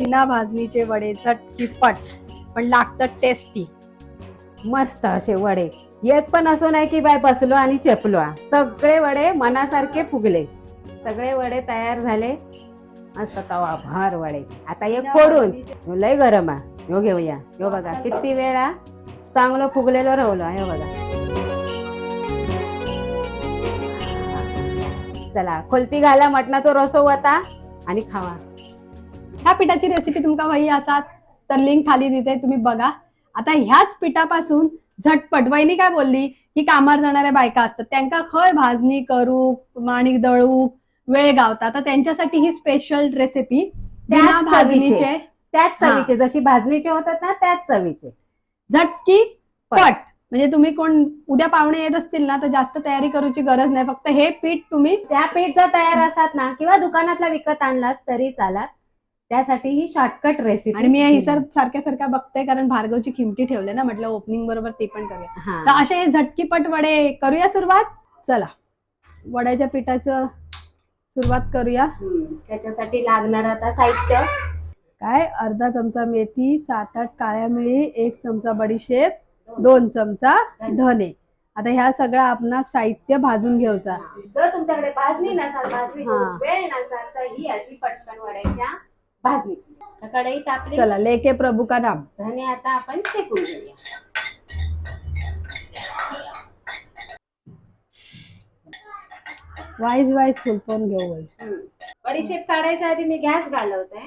बिना भाजणीचे वडे झटपट पण लागतात टेस्टी. मस्त असे वडे. एक पण असं नाही की बाय बसलो आणि चेपलो. सगळे वडे मनासारखे फुगले. सगळे वडे तयार झाले. मस्त तवा भर वडे. आता हे फोडून लय गरम आहे. ह्यो घेऊया. ह्यो बघा किती वेळा चांगलं फुगलेलं राहिलं. हे बघा. चला खोलती घाला मटणाचा रसो होता आणि खावा. ह्या पिठाची रेसिपी तुमका हवी असात तर लिंक खाली देते, तुम्ही बघा. आता ह्याच पिठापासून झटपट वहिनी काय बोलली की कामार जाणाऱ्या बायका असतात त्यांना खय भाजणी करूक माणिक दळूक वेळ गावता, तर त्यांच्यासाठी ही स्पेशल रेसिपी बिना भाजणीचे त्याच चवीचे जशी भाजणीचे होतात ना त्याच चवीचे झटकी पट. म्हणजे तुम्ही कोण उद्या पाहुणे येत असतील ना तर जास्त तयारी करूची गरज नाही, फक्त हे पीठ तुम्ही त्या पीठ जर तयार असतात ना किंवा दुकानातला विकत आणलास तरी चालत. त्यासाठी ही शॉर्टकट रेसिपी. आणि मी ही सर सारख्या बघते कारण भार्गवची खिमटी ठेवले ना, म्हटलं ओपनिंग बरोबर ते पण करूया. तर असे झटकीपट वडे करूया सुरुवात. चला वड्याच्या पिठाचं सुरुवात करूया. त्याच्यासाठी लागणार आता साहित्य काय, अर्धा चमचा मेथी, 7-8 काळ्या मिरी, 1 चमचा बडीशेप, 2 चमचा धने. आता ह्या सगळं आपण साहित्य भाजून घ्यायचा. जर तुमच्याकडे भाजणी नसाल, भाजणी वेळ नसाल तर ही अशी पटकन वड्याच्या भाजणीची कढई तापली. चला लेके प्रभू का नाम. धने आता आपण शेकून घेऊया. वाईज फुलपून घेऊ. बडीशेप काढायच्या आधी मी गॅस घालवते.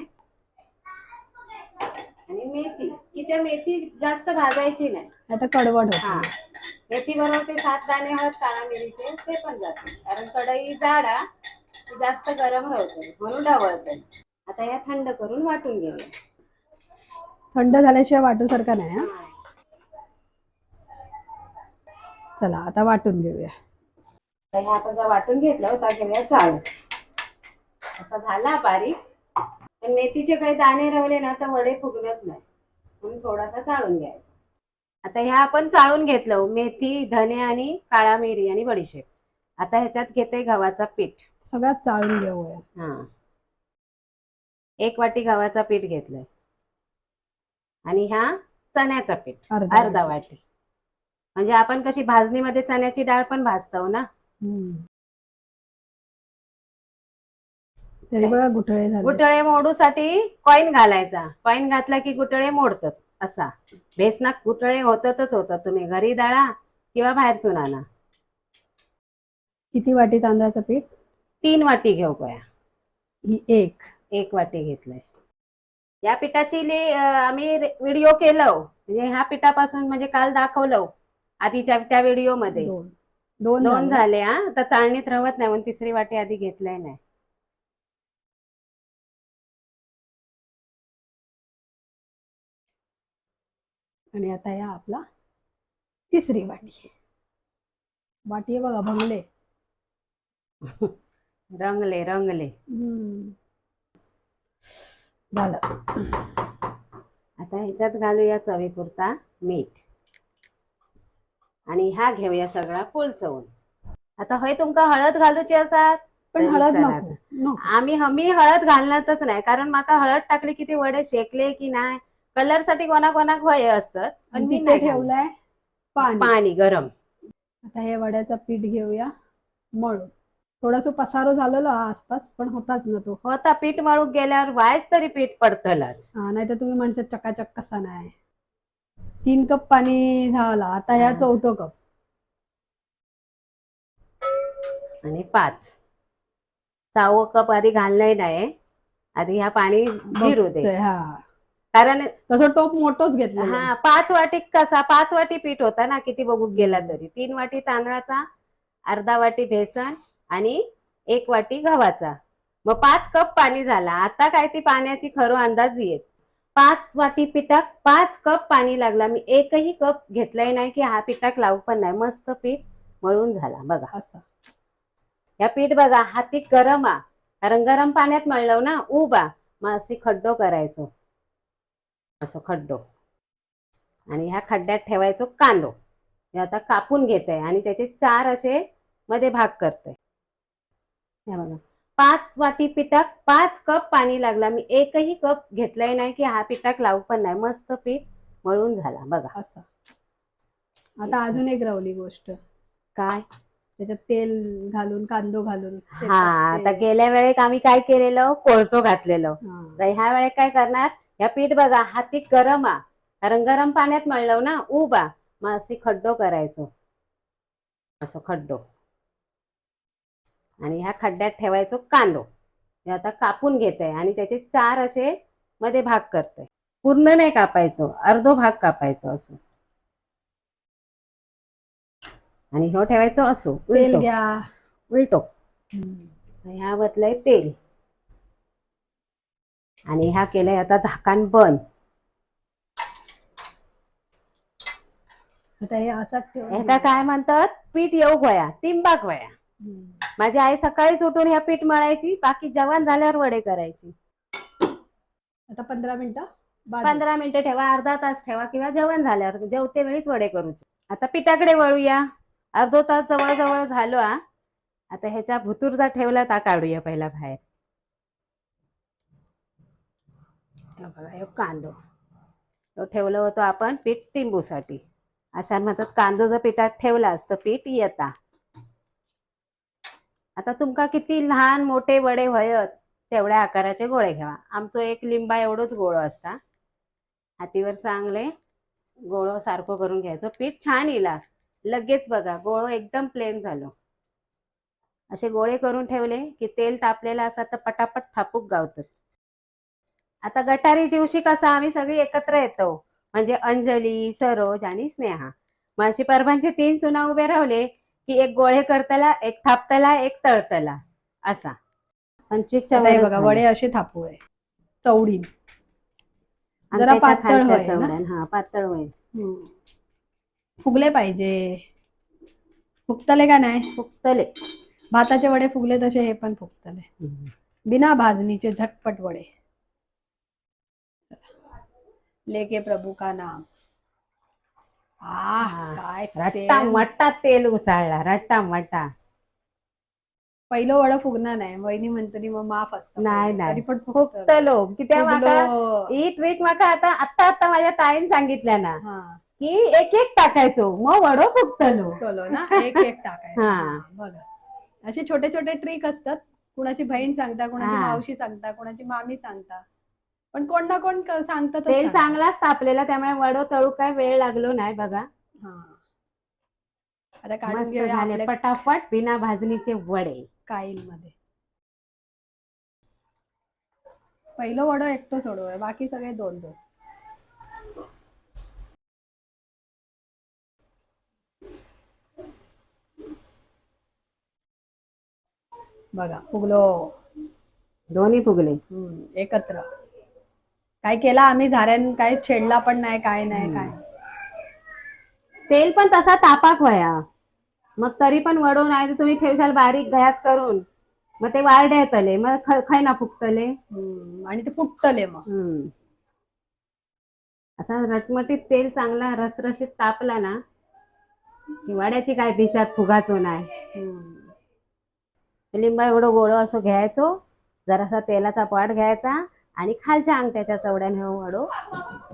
आणि मेथी की त्या मेथी जास्त भाजायची नाही, आता कडवट होते. मेथी बरोबर ते 7 दाणे हळद काळा मिरीचे ते पण जाते, कारण कढई जाडा जास्त गरम होते म्हणून ढवळते. आता या थंड करून वाटून घेऊया. थंड झाल्याशिवाय वाटू सारखा नाही. चला आता वाटून घेऊया. आपण जर वाटून घेतलं होता घेऊया चाळून. असा झाला बारीक. पण मेथीचे काही दाणे राहिले ना तर वडे फुगत नाही, म्हणून थोडासा चाळून घ्यायचा. आता ह्या आपण चाळून घेतलं मेथी, धने आणि काळा मिरी आणि बडीशेप. आता ह्याच्यात घेते गव्हाचा पीठ. सगळ्यात चाळून घेऊया. 1 वाटी गव्हाचा पीठ घेतलंय आणि ह्या चण्याचा पीठ अर्धा वाटी. म्हणजे आपण कशी भाजणीमध्ये चण्याची डाळ पण भाजतो ना. तरी बघा गुठळे झाले. गुठळे मोडूसाठी कॉईन घालायचा. कॉईन घातला की गुठळे मोडतात. असा बेसनात गुठळे होतातच होतात. तुम्ही घरी दळा किंवा बाहेरसून आणा. किती वाटी तांदळाचं पीठ? 3 वाटी घेऊ गोया. ही 1 वाटी घेतलंय. या पिठाची आम्ही व्हिडिओ केलं, म्हणजे ह्या पिठापासून म्हणजे काल दाखवलं आधीच्या त्या व्हिडिओ मध्ये. 2 झाले. आता चाळणीत रवत नाही म्हणून 3री वाटी आधी घेतलंय नाही. आणि आता या आपला 3री वाटी. वाटी बघा भंगले रंगले झालं. आता ह्याच्यात घालूया चवीपुरता मीठ आणि हा घेऊया सगळा कोळसवून. आता होय तुमका हळद घालूची असतात पण हळद नको. मी हळद घालणारच नाही, कारण माका हळद टाकली की ते वडे शेकले की नाही कलर साठी कोणाकोणाक होय असतात. पण मी नाही ठेवलंय पाणी गरम. आता हे वड्याचं पीठ घेऊया मळून. थोडस पसारो झालेलो आसपास पण होताच ना तो. होता पीठ मळून गेल्यावर वायच तरी पीठ पडतलच. नाही तर तुम्ही म्हणता चकाचक कसा नाही. 3 कप पाणी झाला. आता ह्या 4थं कप आणि 5 6वं कप आधी घालणार नाही. आधी ह्या पाणी जिरू दे. कारण तसं टोप मोठंच घेतलं. 5 वाटी कसा 5 वाटी पीठ होता ना, किती बघू गेला तरी. 3 वाटी तांदळाचा, अर्धा वाटी बेसन आणि 1 वाटी गव्हाचा. मग 5 कप पाणी झाला. आता काय ती पाण्याची खरं अंदाज येत. 5 वाटी पिठात 5 कप पाणी लागला. मी 1ही कप घेतलाय नाही की हा पिठाक लावू पण नाही. मस्त पीठ मळून झाला बघा. असं या पीठ बघा हाती गरम कारण गरम पाण्यात मळलं ना उभा. मग अशी खड्डो करायचो, असं खड्डो. आणि ह्या खड्ड्यात ठेवायचो कांदो. हे आता कापून घेते आणि त्याचे 4 असे मध्ये भाग करते. हे बघा 5 वाटी पिठात 5 कप पाणी लागला. मी एकही कप घेतलाय नाही की हा पिठाक लावू पण नाही. मस्त पीठ मळून झाला बघा. असं. आता अजून एक राहिली गोष्ट, काय? त्याच्यात तेल घालून, कांदो घालून. हा, आता गेल्या वेळेक आम्ही काय केलेलं, कोळसो घातलेलं. हा. तर ह्या वेळेस काय करणार, या पीठ बघा हाती गरम आ, कारण गरम पाण्यात मळलं ना, उभा मग अशी खड्डो करायचो, असं खड्डो, आणि ह्या खड्ड्यात ठेवायचो कांदो. हे आता कापून घेते आणि त्याचे 4 असे मध्ये भाग करते. पूर्ण नाही कापायचो, अर्धो भाग कापायचो असं, आणि ह्यो ठेवायचो असो तेल उलटो घ्या. उलटो. ह्या बदलाय तेल, आणि ह्या केलंय आता झाकण बंद. आता हे असंच ठेवून ह्याला काय म्हणतात, पीठ येऊ गोया, तिंबाक वया. माझी आई सकाळीच उठून ह्या पीठ मळायची, बाकी जेवण झाल्यावर वडे करायची. आता 15 मिनिटं 15 मिनिटं ठेवा, अर्धा तास ठेवा, किंवा जेवण झाल्यावर जेवते वेळीच वडे करूचे. आता पिठाकडे वळूया. अर्धो तास जवळ जवळ झालो. आता ह्याच्या भुतुरदा ठेवला ता काढूया पहिला बाहेर. बघा हे कांदो तो ठेवलं होतं आपण पीठ टिंबूसाठी. अशा म्हणतात कांदो जर पिठात ठेवला असतं पीठ येता. आता तुमका किती लहान मोठे वडे व्हायत तेवढ्या आकाराचे गोळे घ्यावा. आमचं एक लिंबा एवढंच गोळं असता. हातीवर चांगले गोळं सारखं करून घ्यायचं. पीठ छान इला लगेच बघा गोळं एकदम प्लेन झालं. असे गोळे करून ठेवले की तेल तापलेलं असं तर पटापट थापूक गावतात. आता गटारी दिवशी कसं आम्ही सगळी एकत्र येतो, म्हणजे अंजली, सरोज आणि स्नेहा. माझी परभांचे 3 सुना उभे रावले की एक गोळे करतला, एक थापतला, एक तळतला असा. 25च्या आता हे वर बघा वडे असे थापू आहे चवडीन. जरा पातळ होय ना. हा पातळ होय. फुगले पाहिजे. फुगतले का नाही? फुगतले. भाताचे वडे फुगले तसे हे पण फुगतले. बिना भाजणीचे झटपट वडे. लेके प्रभू का नाम. काय रट्टा मट्टा तेल उसळला, रट्टा मट्टा. पहिलं वडं फुगणार नाही, वहिनी म्हणतली मग माफ असतं. नाही तरी पण फुगतलो की त्या माका ही ट्रिक माका आता माझ्या ताईन सांगितल्या ना की एक एक टाकायचो मग वडो फुगतलो ना. एक एक टाकायचं. बघा असे छोटे छोटे ट्रिक असतात. कुणाची बहीण सांगता, कुणाची मावशी सांगता, कुणाची मामी सांगता, पण कोण ना कोण सांगतात. तेल चांगलाच तापलेला त्यामुळे वडो तळू काय वेळ लागलो नाही बघा. आता काढून मस्त झाले पटापट बिना भाजणीचे वडे काईल मध्ये. पहिलं वडं एकटं सोडवूया, बाकी सगळे 2-2. बघा फुगलो, दोन्ही फुगले एकत्र. काय केला आम्ही झाऱ्यान, काय छेडला पण नाही, काय नाही काय. तेल पण तसा तापाक वया, मग तरी पण वडो नाही तर तुम्ही ठेवशाल बारीक गॅस करून, मग ते वारडे येतले, मग खाय ना फुगतले आणि ते फुगतले मग. असा रटमटीत तेल चांगला रसरशीत तापला ना की वड्याची काय पिशात फुगाचो नाही. लिंबा एवढं गोळ असं घ्यायचो, जरासा तेलाचा पाट घ्यायचा आणि खालच्या अंगठ्याच्या चवड्याने वडो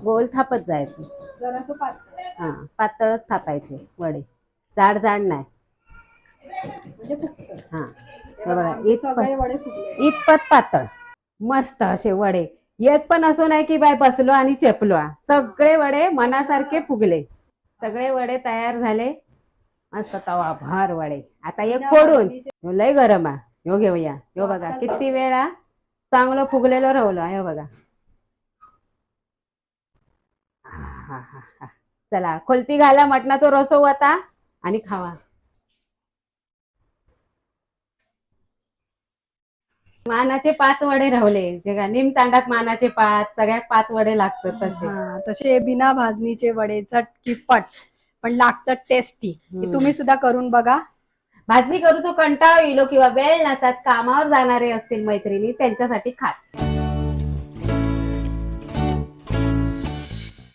गोल थापत जायचं. जरासं पातळ. पातळच थापायचे वडे, जाड जाड नाही. बघा इतपत पातळ मस्त असे वडे. येत पण असो नाही की बाय बसलो आणि चेपलो. सगळे वडे मनासारखे फुगले. सगळे वडे तयार झाले. मस्त तवा भार वडे. आता एक फोडून, लय गरम आहे, ह्यो घेऊया. ह्यो बघा किती वेळा चांगलं फुगलेलं राहिलं. ह्यो बघा. चला खोलती घाला मटणाचा रसो आता आणि खावा. मानाचे 5 वडे रावले. जे निम चांडाक मानाचे 5, सगळ्यात 5 वडे लागतात तसे. तसे बिना भाजणीचे वडे झटकीपट पण लागतात टेस्टी. तुम्ही सुद्धा करून बघा. भाजणी करूचो कंटाळा येलो किंवा वेळ नसतात, कामावर जाणारे असतील मैत्रिणी त्यांच्यासाठी खास.